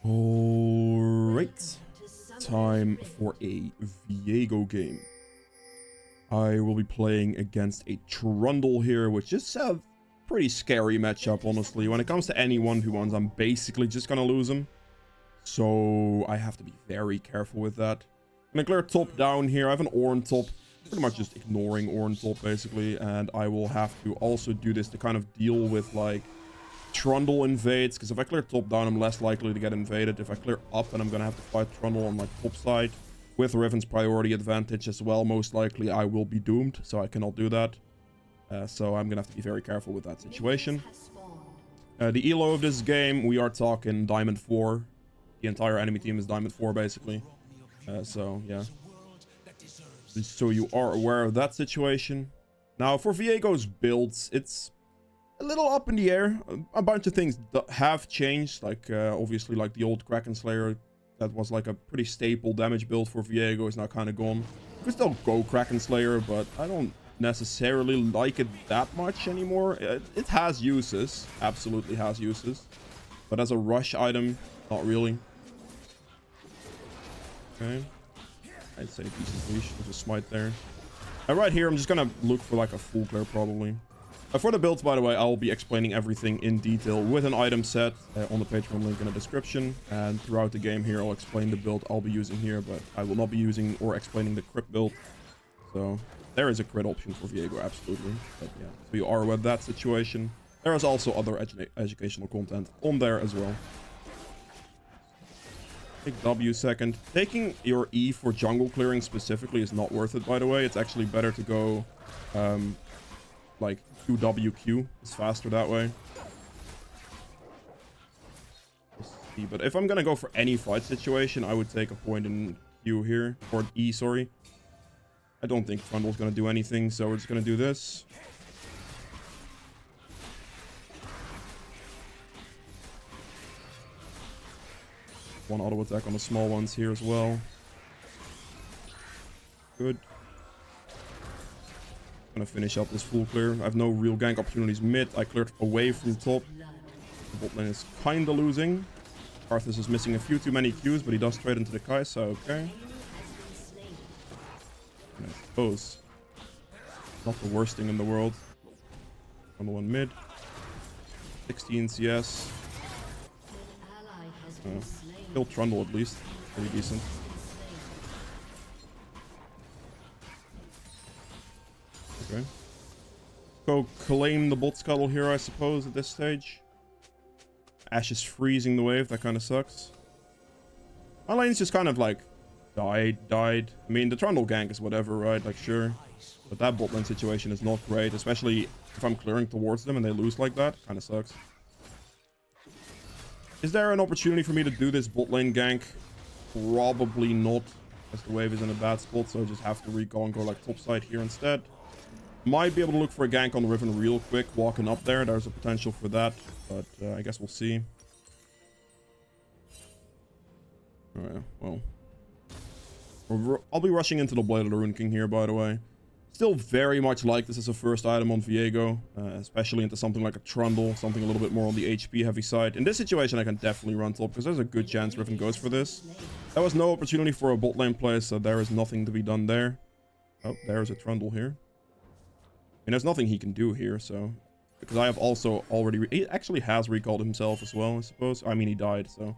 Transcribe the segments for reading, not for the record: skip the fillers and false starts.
Alright, time for a Viego game. I will be playing against a Trundle here, which is a pretty scary matchup, honestly. When it comes to any 1v1s, I'm basically just gonna lose them. So I have to be very careful with that. I'm gonna clear top down here. I have an Ornn top, pretty much just ignoring Ornn top, basically. And I will have to also do this to kind of deal with, like, Trundle invades, because if I clear top down, I'm less likely to get invaded. If I clear up, then I'm gonna have to fight Trundle on my top side. With Riven's priority advantage as well, most likely I will be doomed, so I cannot do that. So I'm gonna have to be very careful with that situation. The elo of this game, we are talking Diamond 4. The entire enemy team is Diamond 4, basically. So, yeah. So you are aware of that situation. Now, for Viego's builds, it's a little up in the air. A bunch of things have changed, like obviously like the old Kraken Slayer that was like a pretty staple damage build for Viego is now kind of gone. You can still go Kraken Slayer, but I don't necessarily like it that much anymore. It has uses, absolutely has uses, but as a rush item, not really. Okay, I'd say decent leash. There's a smite there. Right here, I'm just gonna look for like a full clear probably. For the builds, by the way, I'll be explaining everything in detail with an item set on the Patreon link in the description. And throughout the game here, I'll explain the build I'll be using here, but I will not be using or explaining the crit build. So there is a crit option for Viego, absolutely. But yeah, so you are with that situation. There is also other educational content on there as well. Take W second. Taking your E for jungle clearing specifically is not worth it, by the way. It's actually better to go like QWQ. It's faster that way. Let's see. But if I'm gonna go for any fight situation, I would take a point in Q here, or E, sorry. I don't think Trundle's gonna do anything, so we're just gonna do this. One auto attack on the small ones here as well. Good. Gonna finish up this full clear. I have no real gank opportunities mid. I cleared away from top. The bot lane is kinda losing. Arthas is missing a few too many Qs, but he does trade into the Kai'Sa, okay. And I suppose not the worst thing in the world. Number one mid. 16 CS. Kill Trundle at least. Pretty decent. Okay. Go claim the bot scuttle here, I suppose, at this stage. Ashe is freezing the wave. That kind of sucks. My lane's just kind of like died. I mean, the Trundle gank is whatever, right? Like, sure. But that bot lane situation is not great, especially if I'm clearing towards them and they lose like that. Kind of sucks. Is there an opportunity for me to do this bot lane gank? Probably not, as the wave is in a bad spot, so I just have to recall and go like top side here instead. Might be able to look for a gank on the Riven real quick, walking up there. There's a potential for that, but I guess we'll see. Alright, well. I'll be rushing into the Blade of the Rune King here, by the way. Still very much like this as a first item on Viego, especially into something like a Trundle, something a little bit more on the HP heavy side. In this situation, I can definitely run top, because there's a good chance Riven goes for this. There was no opportunity for a bot lane play, so there is nothing to be done there. Oh, there's a Trundle here. And there's nothing he can do here, so... Because I have also already... He actually has recalled himself as well, I suppose. I mean, he died, so...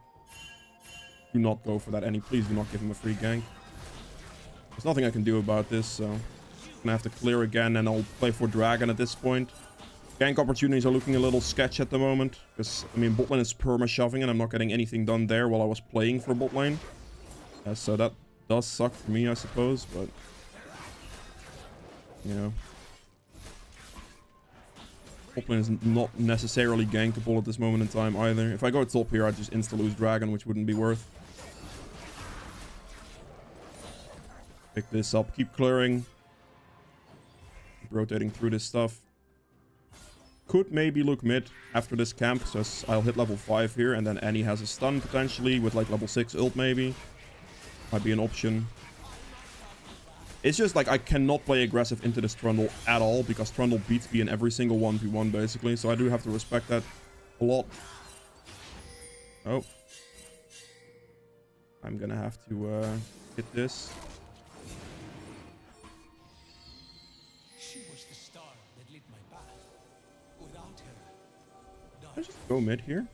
Do not go for that, Annie. Please do not give him a free gank. There's nothing I can do about this, so... I'm gonna have to clear again, and I'll play for Dragon at this point. Gank opportunities are looking a little sketch at the moment. Because, I mean, bot lane is perma-shoving, and I'm not getting anything done there while I was playing for bot lane. So that does suck for me, I suppose, but... You know... Top lane is not necessarily gankable at this moment in time either. If I go top here, I'd just insta-lose Dragon, which wouldn't be worth. Pick this up, keep clearing. Keep rotating through this stuff. Could maybe look mid after this camp, so I'll hit level 5 here, and then Annie has a stun potentially with like level 6 ult maybe. Might be an option. It's just like I cannot play aggressive into this Trundle at all, because Trundle beats me in every single 1v1 basically, so I do have to respect that a lot. Oh. I'm gonna have to hit this. She was the star that lit my path. Without her, Let's just go mid here.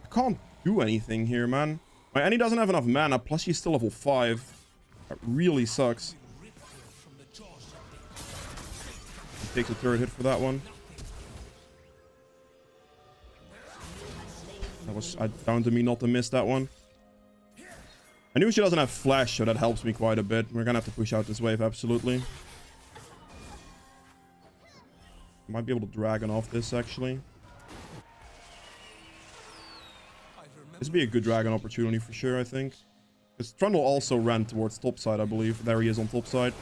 I can't do anything here, man. My Annie doesn't have enough mana, plus she's still level 5. That really sucks. He takes a third hit for that one. That was down to me not to miss that one. I knew she doesn't have flash, so that helps me quite a bit. We're gonna have to push out this wave, absolutely. Might be able to dragon off this, actually. This would be a good dragon opportunity for sure, I think. Because Trundle also ran towards top side, I believe. There he is on top side.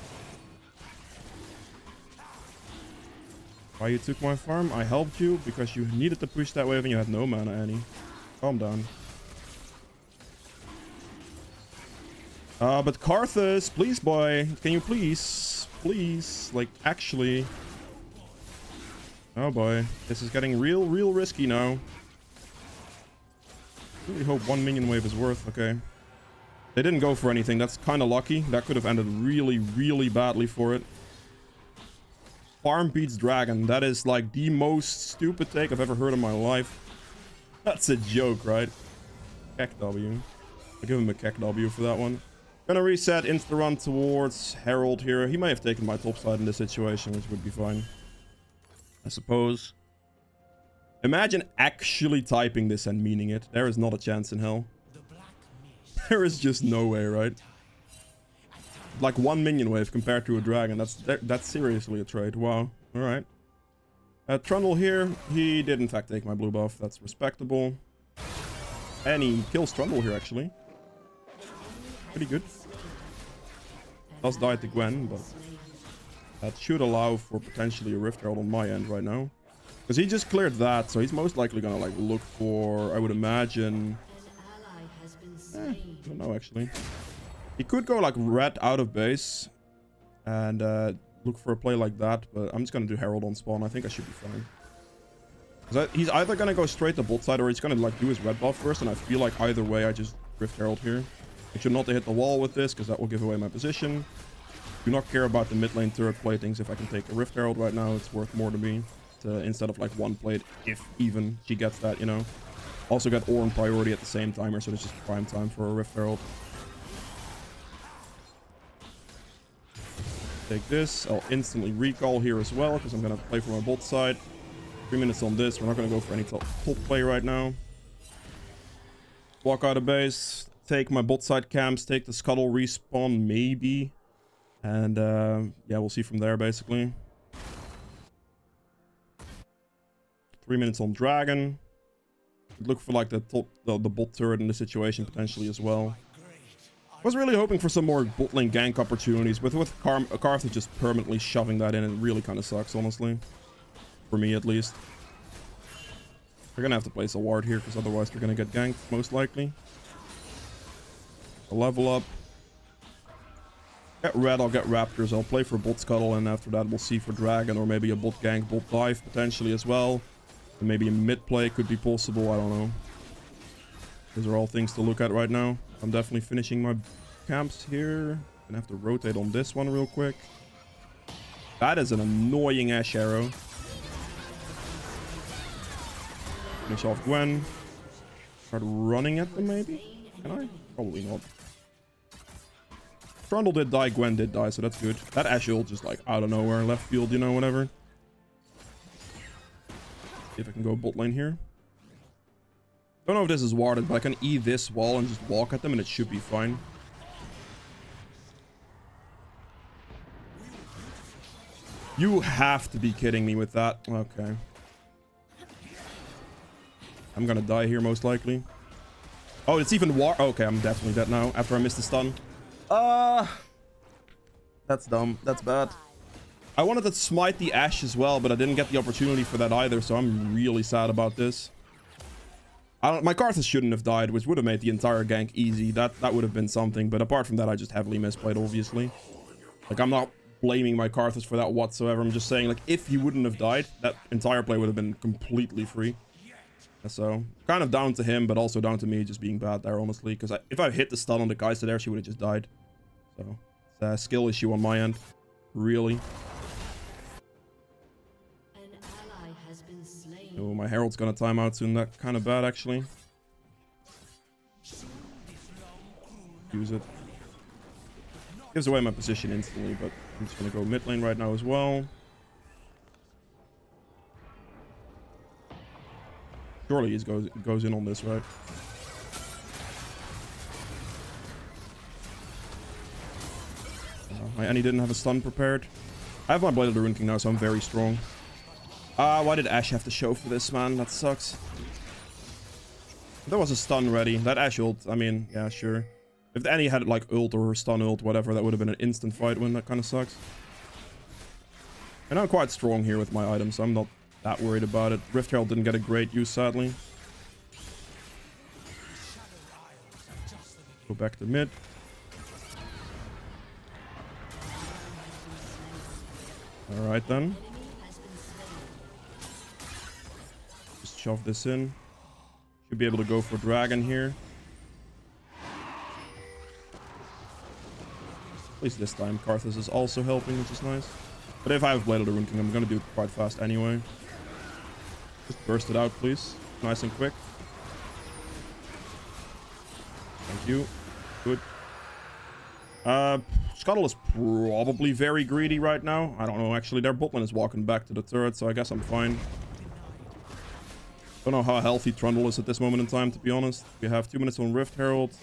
Why you took my farm? I helped you because you needed to push that wave and you had no mana, Annie. Calm down. But Karthus, please, boy. Can you please? Please. Like, actually. Oh, boy. This is getting real risky now. Really hope one minion wave is worth. Okay. They didn't go for anything. That's kind of lucky. That could have ended really badly for it. Farm beats dragon. That is like the most stupid take I've ever heard in my life. That's a joke, right? Keck W. I'll give him a Keck W for that one. Gonna reset, insta run towards Herald here. He may have taken my top side in this situation, which would be fine, I suppose. Imagine actually typing this and meaning it. There is not a chance in hell. There is just no way, right? Like one minion wave compared to a dragon. That's seriously a trade. Wow. All right. Trundle here. He did in fact take my blue buff. That's respectable. And he kills Trundle here, actually. Pretty good. Does die to Gwen, but that should allow for potentially a Rift Herald on my end right now. Because he just cleared that, so he's most likely gonna like look for, I would imagine... I don't know, actually. He could go like red out of base and look for a play like that, but I'm just gonna do Herald on spawn. I think I should be fine. He's either gonna go straight to bot side or he's gonna like do his red buff first, and I feel like either way I just Rift Herald here. I should not hit the wall with this because that will give away my position. Do not care about the mid lane turret platings. If I can take a Rift Herald right now, it's worth more to me. Instead of like one plate, if even she gets that, you know. Also got Ornn priority at the same timer, so it's just prime time for a Rift Herald. Take this. I'll instantly recall here as well because I'm gonna play for my bot side. 3 minutes on this. We're not gonna go for any top play right now. Walk out of base. Take my bot side camps. Take the scuttle respawn maybe. And yeah, we'll see from there basically. 3 minutes on dragon. Look for like the bot turret in the situation potentially as well. I was really hoping for some more bot lane gank opportunities, but with Karthus just permanently shoving that in, it really kind of sucks, honestly. For me, at least. They're gonna have to place a ward here, because otherwise they're gonna get ganked, most likely. I'll level up. Get red, I'll get raptors. I'll play for bot scuttle, and after that we'll see for dragon, or maybe a bot gank, bot dive, potentially as well. And maybe a mid play could be possible, I don't know. Those are all things to look at right now. I'm definitely finishing my camps here. Gonna have to rotate on this one real quick. That is an annoying ash arrow. Finish off Gwen. Start running at them maybe? Can I? Probably not. Trundle did die, Gwen did die, so that's good. That ash ult just like out of nowhere, left field, you know, whatever. See if I can go bot lane here. Don't know if this is warded, but I can E this wall and just walk at them and it should be fine. You have to be kidding me with that. Okay. I'm gonna die here most likely. Oh, it's even war. Okay, I'm definitely dead now after I missed the stun. That's dumb. That's bad. I wanted to smite the Ashe as well, but I didn't get the opportunity for that either, so I'm really sad about this. My Karthus shouldn't have died, which would have made the entire gank easy. That would have been something, but apart from that, I just heavily misplayed, obviously. Like, I'm not blaming my Karthus for that whatsoever. I'm just saying, like, if he wouldn't have died, that entire play would have been completely free. So, kind of down to him, but also down to me just being bad there, honestly. Because if I hit the stun on the Kai'Sa there, she would have just died. So, it's a skill issue on my end. Really. Oh, my Herald's gonna time out soon. That's kind of bad, actually. Use it. Gives away my position instantly, but I'm just gonna go mid lane right now as well. Surely he goes in on this, right? My Annie didn't have a stun prepared. I have my Blade of the Rune King now, so I'm very strong. Why did Ashe have to show for this, man? That sucks. There was a stun ready. That Ashe ult, I mean, yeah, sure. If Annie had like ult or stun ult, whatever, that would have been an instant fight win. That kind of sucks. And I'm quite strong here with my items, so I'm not that worried about it. Rift Herald didn't get a great use, sadly. Go back to mid. Alright then. Just shove this in. Should be able to go for dragon here. At least this time Karthus is also helping, which is nice. But if I have Blade of the Rune King, I'm gonna do it quite fast anyway. Just burst it out, please. Nice and quick. Thank you. Good. Scuttle is probably very greedy right now. I don't know, actually. Their bot lane is walking back to the turret, so I guess I'm fine. Don't know how healthy Trundle is at this moment in time, to be honest. We have 2 minutes on Rift Herald.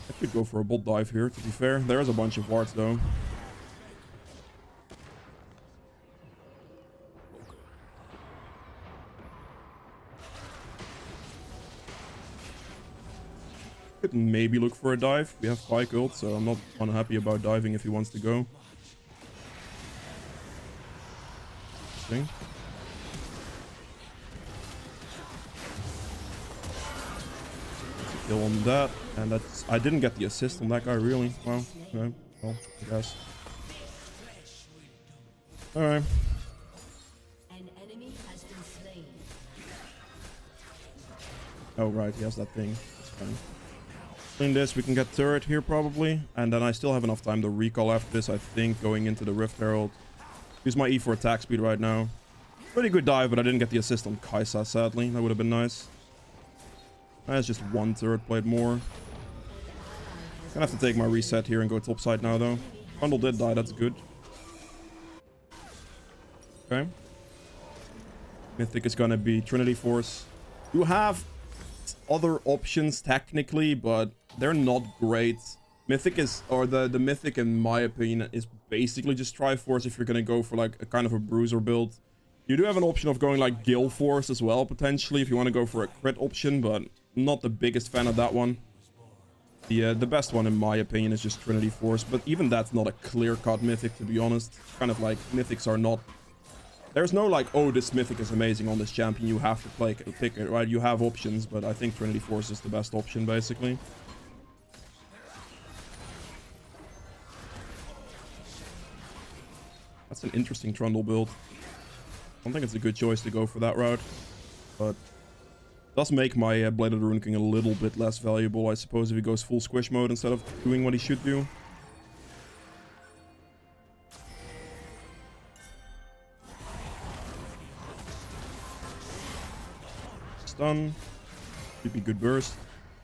I could go for a bot dive here, to be fair. There is a bunch of wards, though. Could maybe look for a dive. We have Pyke ult, so I'm not unhappy about diving if he wants to go. Interesting. Kill on that, and that's... I didn't get the assist on that guy, really. Wow. Okay. Well, I guess. Alright. Oh, right. He has that thing. That's fine. Clean this. We can get turret here, probably. And then I still have enough time to recall after this, I think, going into the Rift Herald. Use my E for attack speed right now. Pretty good dive, but I didn't get the assist on Kai'Sa, sadly. That would have been nice. That's just one turret plate more. Gonna have to take my reset here and go topside now, though. Bundle did die, that's good. Okay. Mythic is gonna be Trinity Force. You have other options, technically, but they're not great. Mythic is, or the Mythic, in my opinion, is basically just Triforce if you're gonna go for, like, a kind of a bruiser build. You do have an option of going, like, Gale Force as well, potentially, if you want to go for a crit option, but not the biggest fan of that one. The best one, in my opinion, is just Trinity Force, but even that's not a clear-cut Mythic, to be honest. Kind of like, Mythics are not... There's no, like, oh, this Mythic is amazing on this champion, you have to pick it, right? You have options, but I think Trinity Force is the best option, basically. That's an interesting Trundle build. I don't think it's a good choice to go for that route, but it does make my Blade of the Rune King a little bit less valuable, I suppose, if he goes full squish mode instead of doing what he should do. Stun. Should be good burst.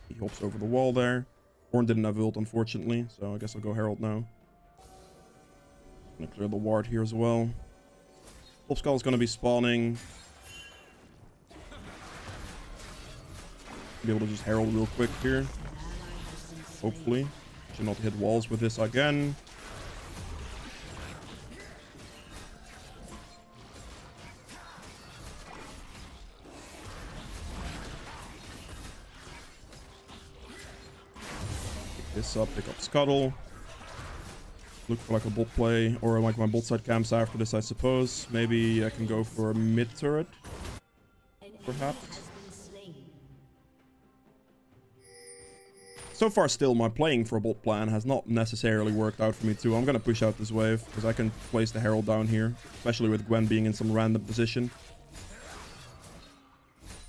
He hops over the wall there. Horn didn't have ult, unfortunately, so I guess I'll go Herald now. Gonna clear the ward here as well. Top Skull is gonna be spawning. Be able to just Herald real quick here. Hopefully. Should not hit walls with this again. Pick this up, pick up Scuttle. Look for like a bot play, or like my bot side camps after this, I suppose. Maybe I can go for a mid turret, perhaps. So far, still, my playing for a bot plan has not necessarily worked out for me too. I'm gonna push out this wave, because I can place the Herald down here. Especially with Gwen being in some random position.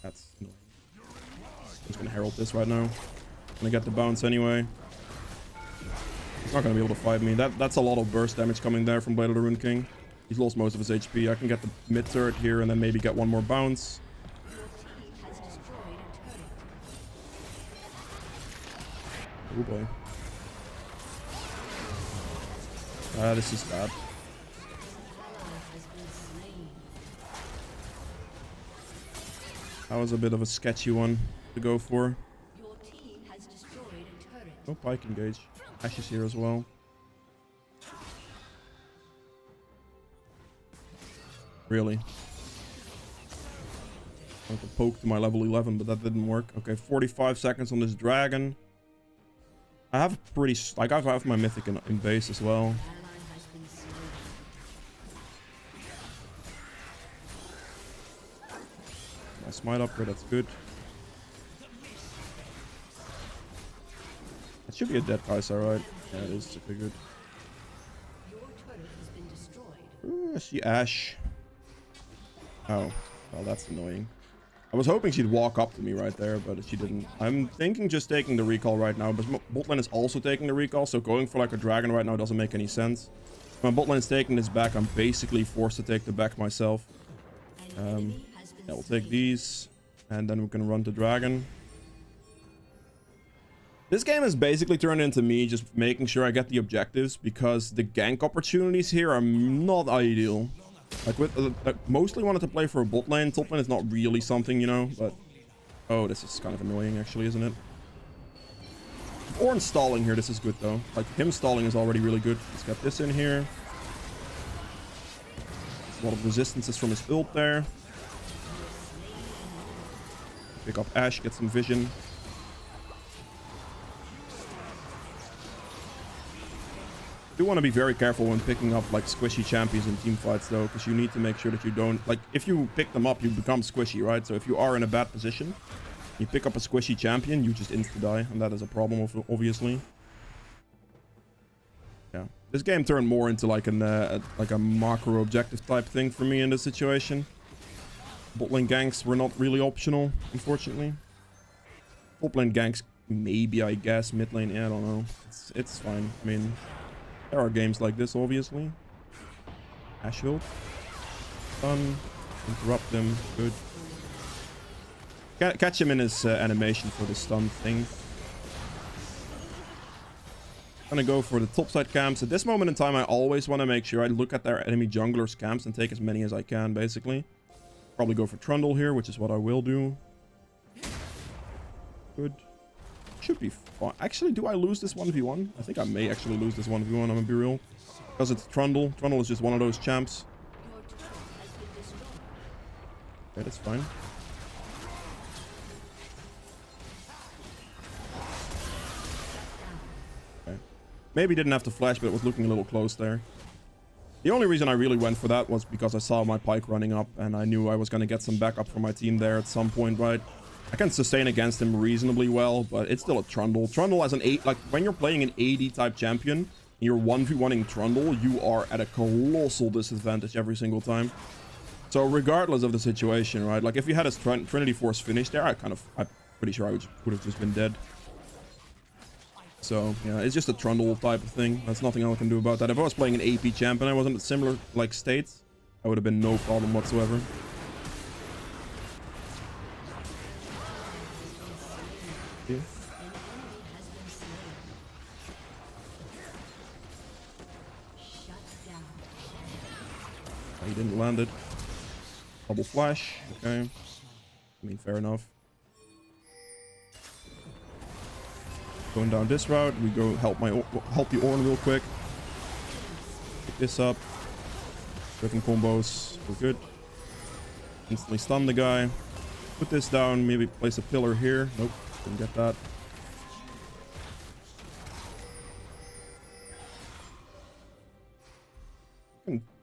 That's annoying. I'm just gonna Herald this right now. Gonna get the bounce anyway. He's not gonna be able to fight me. That's a lot of burst damage coming there from Blade of the Rune King. He's lost most of his HP. I can get the mid turret here and then maybe get one more bounce. Oh boy. This is bad. That was a bit of a sketchy one to go for. Oh, pike engage. Ash is here as well. Really? I went to poke to my level 11, but that didn't work. Okay, 45 seconds on this dragon. I have pretty... Like, I have my mythic in base as well. My smite upgrade, that's good. That should be a dead Kai'Sa, right? Yeah, it is. Okay, good. Ooh, I see Ash. Oh, well, that's annoying. I was hoping she'd walk up to me right there, but she didn't. I'm thinking just taking the recall right now, but bot lane is also taking the recall, so going for like a dragon right now doesn't make any sense. If my bot lane is taking this back, I'm basically forced to take the back myself. Yeah, we'll take these, and then we can run the dragon. This game has basically turned into me just making sure I get the objectives, because the gank opportunities here are not ideal. Like, mostly wanted to play for a bot lane. Top lane is not really something, you know, but... Oh, this is kind of annoying, actually, isn't it? Ornn stalling here, this is good, though. Like, him stalling is already really good. Let's get this in here. A lot of resistances from his ult there. Pick up Ashe, get some vision. You want to be very careful when picking up like squishy champions in team fights though, because you need to make sure that you don't, like, if you pick them up you become squishy, right? So if you are in a bad position, you pick up a squishy champion, you just insta die, and that is a problem obviously. Yeah, this game turned more into like an like a macro objective type thing for me in this situation. Bot lane ganks were not really optional, unfortunately. Top lane ganks maybe, I guess. Mid lane, yeah, I don't know. It's fine. I mean, there are games like this, obviously. Ash ult. Stun. Interrupt them. Good. Catch him in his animation for the stun thing. Gonna go for the topside camps. At this moment in time, I always want to make sure I look at their enemy junglers' camps and take as many as I can, basically. Probably go for Trundle here, which is what I will do. Good. Should be fine. Actually, do I lose this 1v1? I think I may actually lose this 1v1, I'm gonna be real. Because it's Trundle. Trundle is just one of those champs. Okay, that's fine. Okay. Maybe didn't have to flash, but it was looking a little close there. The only reason I really went for that was because I saw my Pyke running up, and I knew I was gonna get some backup from my team there at some point, right? I can sustain against him reasonably well, but it's still a Trundle. Trundle as an 8, like when you're playing an AD type champion, and you're 1v1ing Trundle, you are at a colossal disadvantage every single time. So regardless of the situation, right? Like if you had his Trinity Force finished there, I'm pretty sure I would have just been dead. So yeah, it's just a Trundle type of thing. There's nothing I can do about that. If I was playing an AP champ and I was in a similar like state, I would have been no problem whatsoever. Yeah. Oh, he didn't land it. Double flash. Okay. I mean, fair enough. Going down this route, we go help the Ornn real quick. Pick this up. Certain combos. We're good. Instantly stun the guy. Put this down. Maybe place a pillar here. Nope. Didn't get that.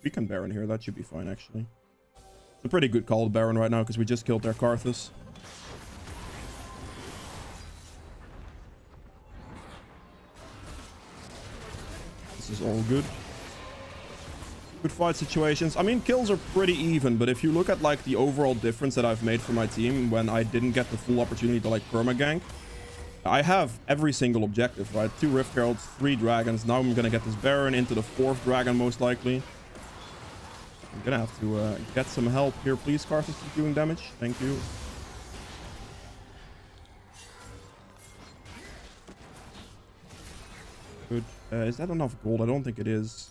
We can Baron here. That should be fine, actually. It's a pretty good call to Baron right now because we just killed their Karthus. This is all good. Good fight situations. I mean, kills are pretty even, but if you look at like the overall difference that I've made for my team when I didn't get the full opportunity to like perma gank, I have every single objective, right? 2 Rift Heralds, 3 dragons. Now I'm gonna get this Baron into the 4th dragon most likely. I'm gonna have to get some help here, please. Karthus is doing damage. Thank you. Good. Is that enough gold? I don't think it is.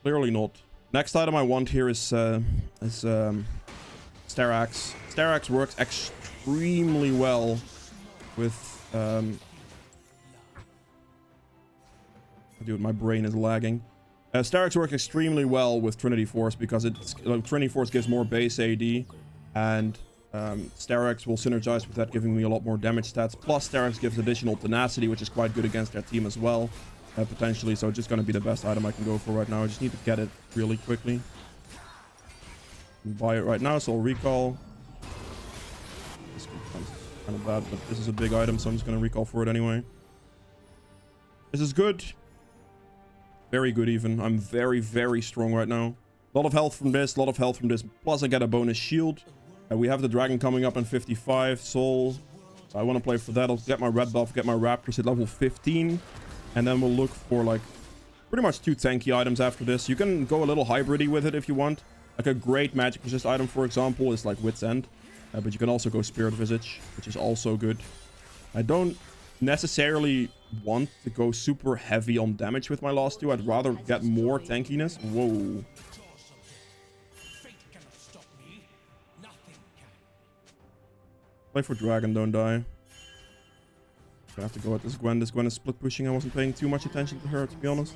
Clearly not. Next item I want here is Starax. Starax works extremely well with dude, my brain is lagging. Starax works extremely well with Trinity Force because Trinity Force gives more base AD, and Starax will synergize with that, giving me a lot more damage stats. Plus, Starax gives additional tenacity, which is quite good against their team as well. Potentially, so it's just going to be the best item I can go for right now. I just need to get it really quickly. Buy it right now, so I'll recall. This becomes kind of bad, but this is a big item, so I'm just going to recall for it anyway. This is good. Very good even. I'm very, very strong right now. A lot of health from this, a lot of health from this. Plus I get a bonus shield. We have the dragon coming up in 55 soul. So I want to play for that. I'll get my red buff, get my raptors at level 15. And then we'll look for like pretty much 2 tanky items after this. You can go a little hybridy with it if you want. Like a great magic resist item, for example, is like Wit's End. But you can also go Spirit Visage, which is also good. I don't necessarily want to go super heavy on damage with my last 2. I'd rather get more tankiness. Whoa. Play for dragon, don't die. I have to go at this Gwen. This Gwen is split pushing. I wasn't paying too much attention to her, to be honest.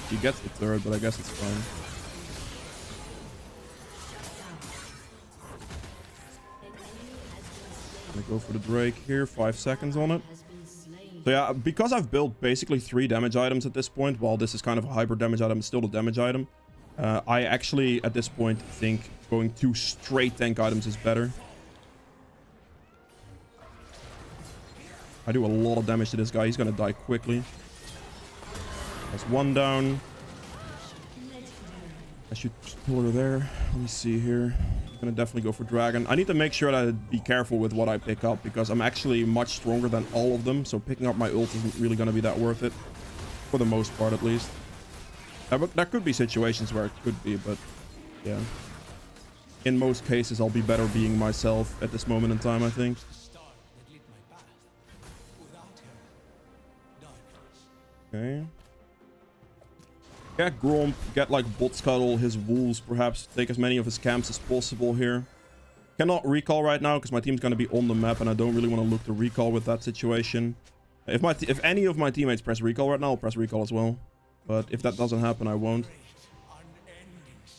She gets the 3rd, but I guess it's fine. I'm gonna go for the Drake here. 5 seconds on it. So yeah, because I've built basically 3 damage items at this point, while this is kind of a hybrid damage item, it's still the damage item. I actually, at this point, think going 2 straight tank items is better. I do a lot of damage to this guy. He's gonna die quickly. That's 1 down. I should pull her there. Let me see here. I'm gonna definitely go for dragon. I need to make sure that I be careful with what I pick up, because I'm actually much stronger than all of them. So picking up my ult isn't really gonna be that worth it. For the most part, at least. There could be situations where it could be, but yeah. In most cases, I'll be better being myself at this moment in time, I think. Okay. Get Gromp, get like Bot Scuttle, his wolves, perhaps take as many of his camps as possible here. Cannot recall right now because my team's going to be on the map and I don't really want to look to recall with that situation. If any of my teammates press recall right now, I'll press recall as well. But if that doesn't happen, I won't.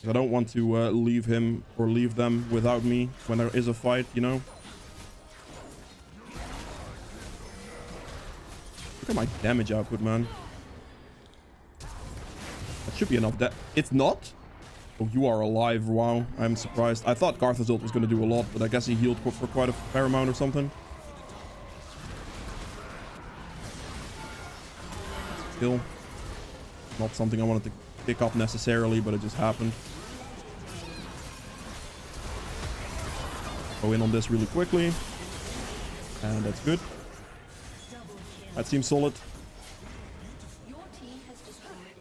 I don't want to leave him or leave them without me when there is a fight, you know? Look at my damage output, man. That should be enough. It's not? Oh, you are alive. Wow. I'm surprised. I thought Karthus ult was going to do a lot, but I guess he healed for quite a fair amount or something. Kill. Not something I wanted to pick up necessarily, but it just happened. Go in on this really quickly. And that's good. That seems solid.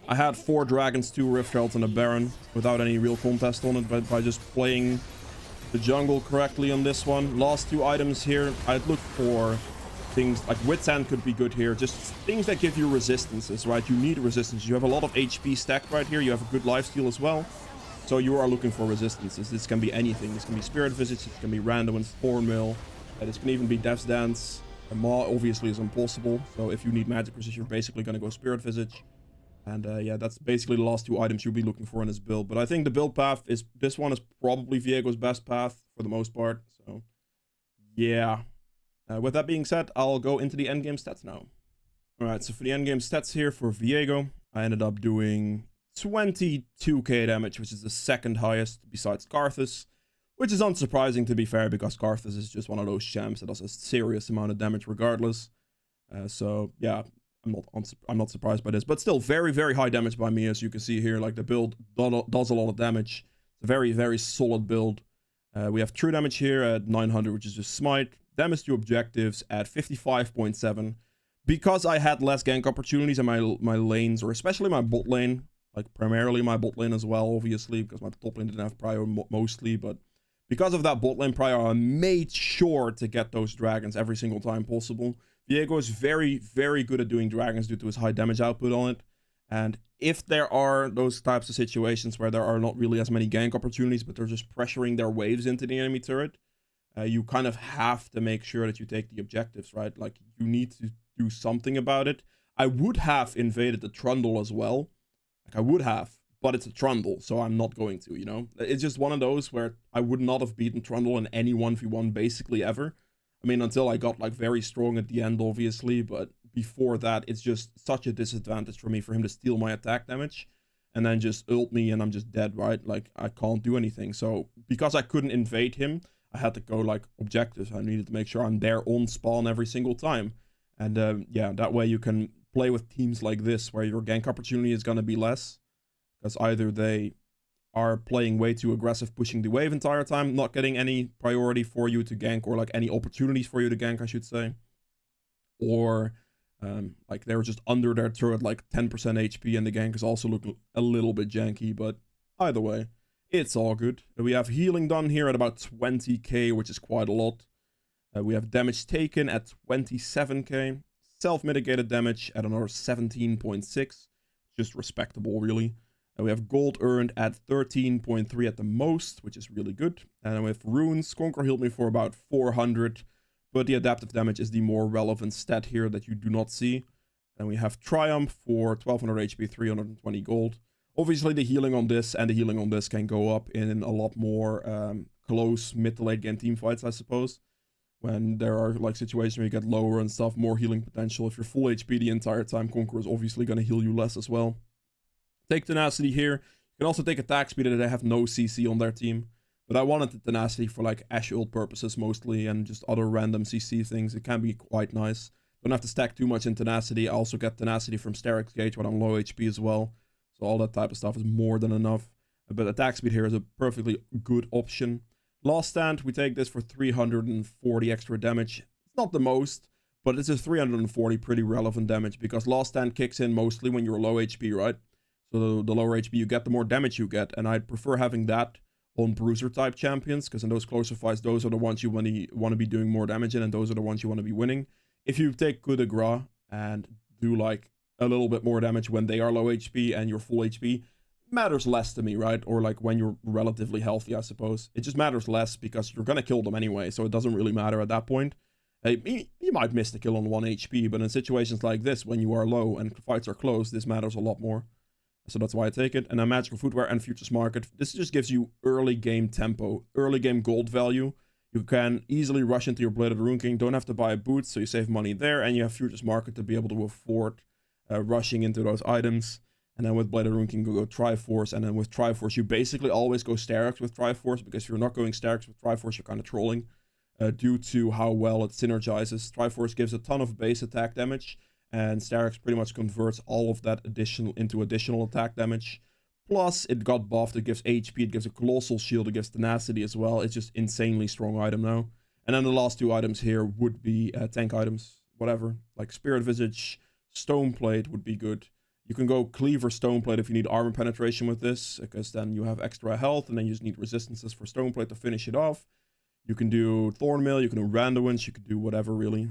I had 4 dragons, 2 Rift Heralds, and a Baron without any real contest on it, but by just playing the jungle correctly on this one. Last 2 items here, I'd look for things like Wit's End could be good here. Just things that give you resistances, right? You need resistance. You have a lot of HP stacked right here. You have a good lifesteal as well. So you are looking for resistances. This can be anything. This can be Spirit Visage. This can be Random and Thornmail. This can even be Death's Dance. And Maw obviously is impossible. So if you need magic resist, you're basically going to go Spirit Visage. And yeah, that's basically the last 2 items you'll be looking for in this build. But I think the build path is, this one is probably Viego's best path for the most part. So yeah. With that being said, I'll go into the endgame stats now. Alright, so for the endgame stats here for Viego, I ended up doing 22k damage, which is the 2nd highest besides Karthus. Which is unsurprising, to be fair, because Karthus is just one of those champs that does a serious amount of damage regardless. So yeah, I'm not surprised by this, but still very, very high damage by me, as you can see here. Like, the build does a lot of damage. It's a very, very solid build. We have true damage here at 900, which is just smite. Damage to objectives at 55.7. Because I had less gank opportunities in my lanes, or especially my bot lane, like primarily my bot lane as well, obviously, because my top lane didn't have prior mostly, but because of that bot lane prior, I made sure to get those dragons every single time possible. Viego is very, very good at doing dragons due to his high damage output on it. And if there are those types of situations where there are not really as many gank opportunities, but they're just pressuring their waves into the enemy turret, you kind of have to make sure that you take the objectives, right? Like, you need to do something about it. I would have invaded the Trundle as well. Like, I would have, but it's a Trundle, so I'm not going to, you know? It's just one of those where I would not have beaten Trundle in any 1v1 basically ever. I mean, until I got, like, very strong at the end, obviously, but before that, it's just such a disadvantage for me for him to steal my attack damage and then just ult me and I'm just dead, right? Like, I can't do anything. So, because I couldn't invade him, I had to go, like, objectives. I needed to make sure I'm there on spawn every single time. And, yeah, that way you can play with teams like this, where your gank opportunity is going to be less. Because either they are playing way too aggressive, pushing the wave entire time, not getting any priority for you to gank, or, like, any opportunities for you to gank, I should say. Or, like, they're just under their turret, like, 10% HP, and the gank is also looking a little bit janky. But either way, it's all good. We have healing done here at about 20k, which is quite a lot. We have damage taken at 27k. Self-mitigated damage at another 17.6. Just respectable, really. We have gold earned at 13.3 at the most, which is really good. And with runes, Conquer healed me for about 400. But the adaptive damage is the more relevant stat here that you do not see. And we have Triumph for 1200 HP, 320 gold. Obviously, the healing on this and the healing on this can go up in a lot more close mid to late game team fights, I suppose. When there are, like, situations where you get lower and stuff, more healing potential. If you're full HP the entire time, Conqueror is obviously going to heal you less as well. Take Tenacity here. You can also take Attack Speed, that they have no CC on their team. But I wanted the Tenacity for, like, Ashe ult purposes mostly, and just other random CC things. It can be quite nice. Don't have to stack too much in Tenacity. I also get Tenacity from Steric's Gauge when I'm low HP as well. So all that type of stuff is more than enough. But Attack Speed here is a perfectly good option. Last Stand, we take this for 340 extra damage. It's not the most, but it's a 340 pretty relevant damage, because Last Stand kicks in mostly when you're low HP, right? So the lower HP you get, the more damage you get, and I'd prefer having that on bruiser type champions, because in those closer fights, those are the ones you want to be doing more damage in, and those are the ones you want to be winning. If you take Coup de Grace and do, like, a little bit more damage when they are low HP and you're full HP, matters less to me, right? Or, like, when you're relatively healthy, I suppose. It just matters less because you're gonna kill them anyway, so it doesn't really matter at that point. You might miss the kill on 1 HP, but in situations like this, when you are low and fights are close, this matters a lot more. So that's why I take it. And then Magical Footwear and Futures Market. This just gives you early game tempo, early game gold value. You can easily rush into your Bladed Rune King, don't have to buy boots, so you save money there, and you have Futures Market to be able to afford rushing into those items. And then with Bladed Rune King, you go Triforce, and then with Triforce, you basically always go Sterix with Triforce, because if you're not going Sterix with Triforce, you're kind of trolling, due to how well it synergizes. Triforce gives a ton of base attack damage, and Sterix pretty much converts all of that into additional attack damage. Plus, it got buffed, it gives HP, it gives a Colossal Shield, it gives Tenacity as well. It's just insanely strong item now. And then the last two items here would be tank items, whatever. Like Spirit Visage, Stoneplate would be good. You can go Cleaver Stoneplate if you need armor penetration with this, because then you have extra health, and then you just need resistances for Stoneplate to finish it off. You can do Thornmail, you can do Randuin's, you can do whatever, really.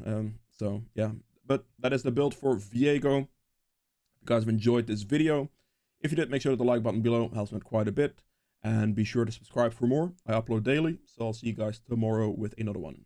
So, yeah. But that is the build for Viego. If you guys have enjoyed this video, if you did, make sure to hit the like button below. It helps me out quite a bit. And be sure to subscribe for more. I upload daily, so I'll see you guys tomorrow with another one.